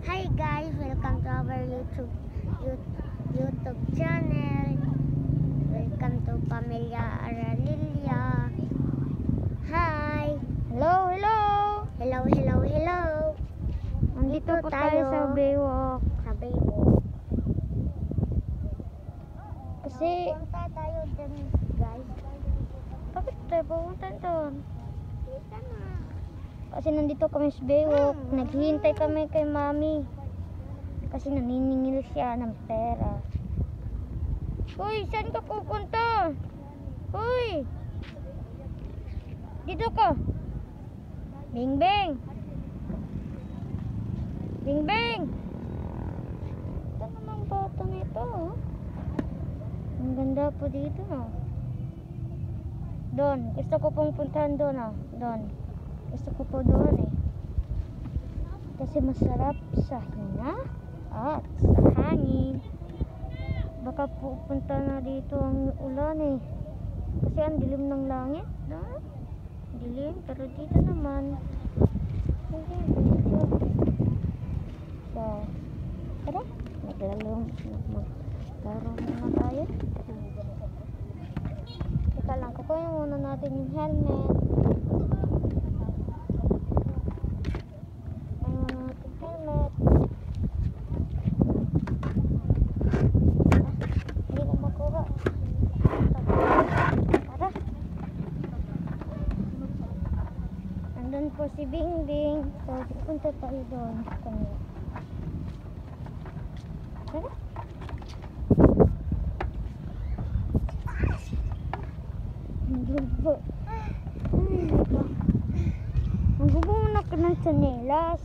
Hi guys, welcome to our YouTube channel. Welcome to Pamilya Aralilia. Hi. Hello, hello. Hello, hello, hello. Nandito po tayo sa Baywalk. Sa Baywalk. Kasi, Punta tayo dun guys. bakit tayo pupunta doon? Kita na. Kasi nandito kami sa Baywalk. Naghihintay kami kay Mami. Kasi naniningil siya ng pera. Hoy, saan ka pupunta? Hoy! Dito ka. Bing bing. Bing bing. Ito namang batang ito. Oh. Ang ganda po dito. Oh. Doon. Gusto ko pong puntahan doon. Oh. Doon. Gusto ko po doon eh. Kasi masarap sa hina at sa hangin. Baka pupunta na dito ang ulan eh. Kasi ang dilim ng langit. No? Dilim. Pero dito naman. Hindi. So, tara. Maglaro muna tayo. Teka lang. Kukunin muna natin yung helmet. Andun po si Bing Bing. So, punta tayo doon. Kanina. Tara. Andun po. Magbubunak ka ng chanelas.